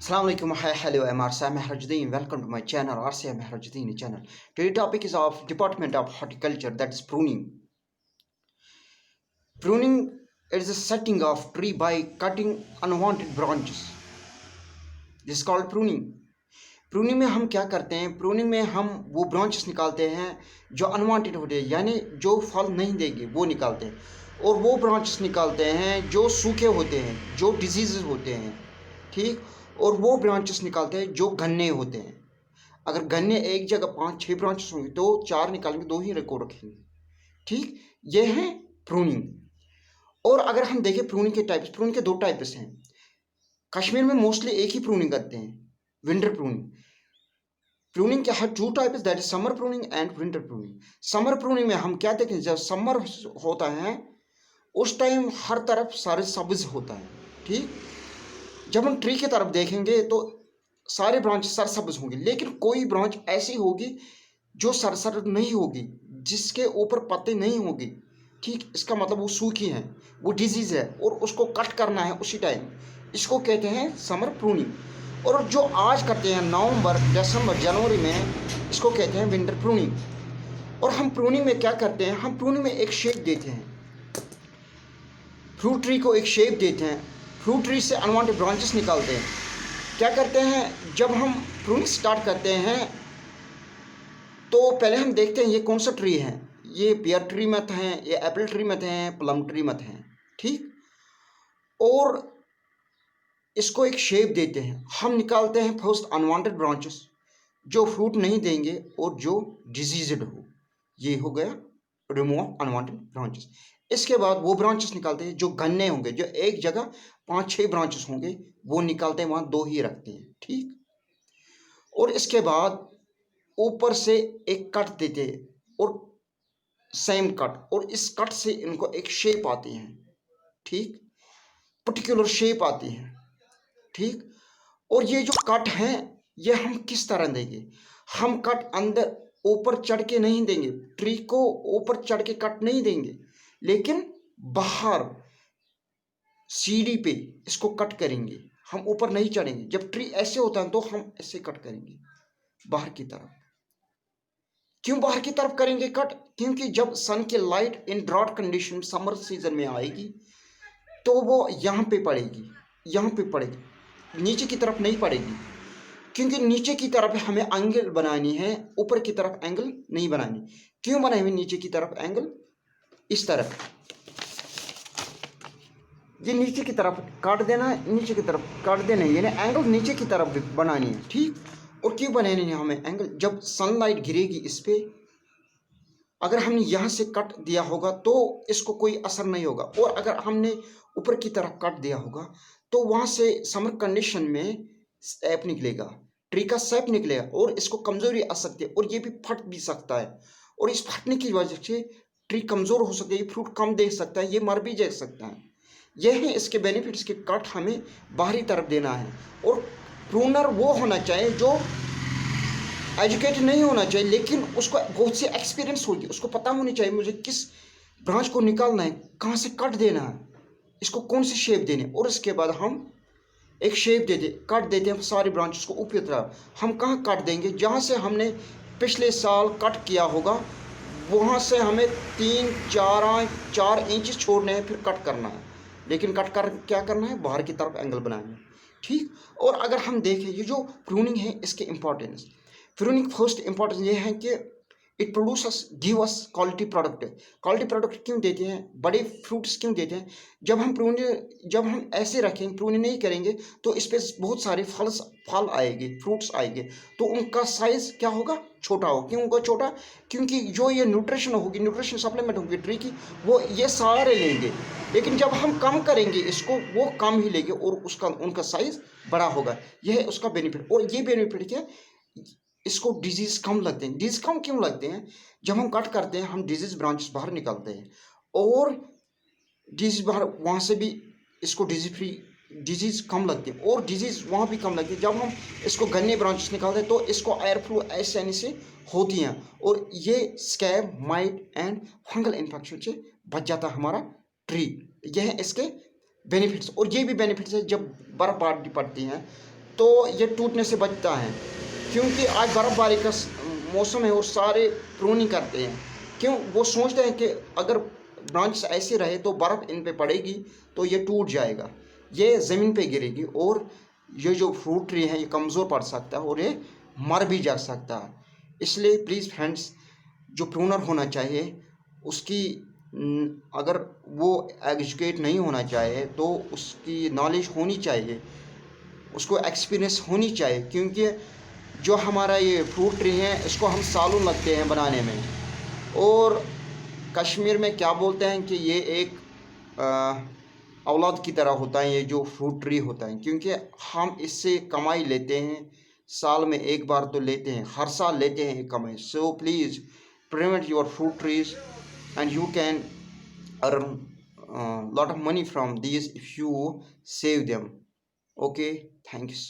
Assalamu alaikum, hi, hello, I'm Arsa Mehrajuddin. Welcome to my channel, Arsa Mehrajuddin channel. Today's topic is of Department of Horticulture, that is pruning. Pruning is the setting of tree by cutting unwanted branches. This is called pruning. Pruning में हम क्या करते हैं? Pruning में हम वो branches निकालते हैं जो अनवांटेड होते हैं, यानी जो फल नहीं देंगे वो निकालते हैं, और वो ब्रांचेस निकालते हैं जो सूखे होते हैं, जो डिजीज़ होते हैं, ठीक, और वो ब्रांचेस निकालते हैं जो गन्ने होते हैं। अगर गन्ने एक जगह 5-6 ब्रांचेस होंगे तो 4 निकालेंगे, 2 ही रिकॉर्ड रखेंगे, ठीक। ये है प्रूनिंग। और अगर हम देखें प्रूनिंग के टाइप्स, प्रूनिंग के 2 टाइप्स हैं। कश्मीर में मोस्टली एक ही प्रूनिंग करते हैं, विंटर प्रूनिंग। प्रूनिंग के हर 2 types, that is summer pruning and winter pruning. Summer pruning में हम क्या देखते हैं, जब समर होता है उस टाइम हर तरफ सारे सब्ज होता है, ठीक। जब हम ट्री की तरफ देखेंगे तो सारे ब्रांच सरसब्ज होंगे, लेकिन कोई ब्रांच ऐसी होगी जो सरसर नहीं होगी, जिसके ऊपर पत्ते नहीं होंगे, ठीक। इसका मतलब वो सूखी है, वो डिजीज़ है और उसको कट करना है उसी टाइम। इसको कहते हैं समर प्रूनिंग। और जो आज करते हैं नवंबर, दिसंबर, जनवरी में, इसको कहते हैं विंटर प्रूनिंग। और हम प्रूनिंग में क्या करते हैं? हम प्रूनिंग में एक शेप देते हैं, फ्रूट ट्री को एक शेप देते हैं, फ्रूट ट्री से अनवांटेड ब्रांचेस निकालते हैं। क्या करते हैं, जब हम प्रूनिंग स्टार्ट करते हैं तो पहले हम देखते हैं ये कौन सा ट्री है, ये पियर ट्री मत है, ये एप्पल ट्री मत है, प्लम ट्री मत है, ठीक। और इसको एक शेप देते हैं। हम निकालते हैं फर्स्ट अनवांटेड ब्रांचेस जो फ्रूट नहीं देंगे और जो डिजीज्ड हो, ये हो गया रिमूव अनवांटेड ब्रांचेस। इसके बाद वो ब्रांचेस निकालते हैं जो गन्ने होंगे, जो एक जगह 5-6 ब्रांचेस होंगे वो निकालते हैं, वहाँ 2 ही रखते हैं, ठीक। और इसके बाद ऊपर से एक कट देते हैं, और सेम कट, और इस कट से इनको एक शेप आती है, ठीक, पर्टिकुलर शेप आती है, ठीक। और ये जो कट है ये हम किस तरह देंगे? हम कट अंदर ऊपर चढ़ के नहीं देंगे, ट्री को ऊपर चढ़ के कट नहीं देंगे, लेकिन बाहर सीढ़ी पे इसको कट करेंगे। हम ऊपर नहीं चढ़ेंगे। जब ट्री ऐसे होता है तो हम ऐसे कट करेंगे बाहर की तरफ। क्यों बाहर की तरफ करेंगे कट? क्योंकि जब सन की light in drought condition summer season में आएगी तो वो यहाँ पे पड़ेगी, यहाँ पे पड़ेगी, नीचे की तरफ नहीं पड़ेगी। क्योंकि नीचे की तरफ हमें एंगल बनानी है, ऊपर की तरफ एंगल नहीं बनानी। क्यों बनाए हुए नीचे की तरफ एंगल? इस तरफ ये नीचे की तरफ काट देना है, नीचे की तरफ काट देना है, यानी एंगल नीचे की तरफ बनानी है, ठीक। और क्यों बनानी है हमें एंगल? जब सनलाइट गिरेगी इस पे, अगर हमने यहाँ से कट दिया होगा तो इसको कोई असर नहीं होगा, और अगर हमने ऊपर की तरफ कट दिया होगा तो वहाँ से समर कंडीशन में सैप निकलेगा, ट्री का सैप निकलेगा, और इसको कमज़ोरी आ सकती है, और ये भी फट भी सकता है। और इस फटने की वजह से ट्री कमज़ोर हो सकती है, ये फ्रूट कम दे सकता है, ये मर भी जा सकता है। यह है इसके बेनिफिट्स के कट हमें बाहरी तरफ देना है। और प्रूनर वो होना चाहिए जो एजुकेटेड नहीं होना चाहिए, लेकिन उसको बहुत सी एक्सपीरियंस होगी, उसको पता होनी चाहिए मुझे किस ब्रांच को निकालना है, कहाँ से कट देना है, इसको कौन सी शेप देनी। और इसके बाद हम एक शेप दे दे, कट देते हैं सारी ब्रांचेस को ऊपर तरफ। हम कहाँ कट देंगे? जहाँ से हमने पिछले साल कट किया होगा वहाँ से हमें 3-4 इंच छोड़ने हैं, फिर कट करना है। लेकिन कट कर क्या करना है? बाहर की तरफ एंगल बनाना है, ठीक। और अगर हम देखें ये जो प्रूनिंग है इसके इम्पोर्टेंस, प्रूनिंग फर्स्ट इम्पोर्टेंस ये है कि it produce give us quality product. Quality product क्यों देते हैं? बड़े फ्रूट्स क्यों देते हैं? जब हम ऐसे रखेंगे, प्रूनिंग नहीं करेंगे तो इस पर बहुत सारे फल आएंगे, फ्रूट्स आएंगे, तो उनका साइज क्या होगा? छोटा होगा। क्यों होगा छोटा? क्योंकि जो ये न्यूट्रिशन होगी, न्यूट्रिशन सप्लीमेंट होगी ट्री की, वो ये सारे लेंगे। लेकिन जब हम कम करेंगे इसको, वो कम ही लेंगे और उनका साइज बड़ा होगा। यह है उसका बेनिफिट। और ये बेनिफिट क्या? इसको डिजीज़ कम लगते हैं। डिजीज़ कम क्यों लगते हैं? जब हम कट करते हैं हम डिजीज़ ब्रांचेस बाहर निकालते हैं, और डिजीज़ बाहर, वहाँ से भी इसको डिजीज़ कम लगती है, और डिजीज़ वहाँ भी कम लगती है। जब हम इसको गन्ने ब्रांचेस निकालते हैं तो इसको एयर फ्लो आसानी से होती हैं, और ये scab, might and fungal infection से बच जाता है हमारा ट्री। यह है इसके बेनिफिट्स। और ये भी बेनिफिट्स है जब बर्फ़ पड़ती है तो ये टूटने से बचता है, क्योंकि आज बर्फ़बारी का मौसम है और सारे प्रूनिंग करते हैं। क्यों? वो सोचते हैं कि अगर ब्रांच ऐसे रहे तो बर्फ़ इन पे पड़ेगी तो ये टूट जाएगा, ये ज़मीन पे गिरेगी और ये जो फ्रूट ट्री है ये कमज़ोर पड़ सकता है और ये मर भी जा सकता है। इसलिए प्लीज़ फ्रेंड्स, जो प्रूनर होना चाहिए उसकी अगर वो एजुकेट नहीं होना चाहिए तो उसकी नॉलेज होनी चाहिए, उसको एक्सपीरियंस होनी चाहिए, क्योंकि जो हमारा ये फ्रूट ट्री है इसको हम सालों लगते हैं बनाने में। और कश्मीर में क्या बोलते हैं कि ये एक औलाद की तरह होता है, ये जो फ्रूट ट्री होता है, क्योंकि हम इससे कमाई लेते हैं, साल में एक बार तो लेते हैं, हर साल लेते हैं कमाई। So please prevent your fruit trees and you can earn lot of money from these if you save them. Okay, thanks.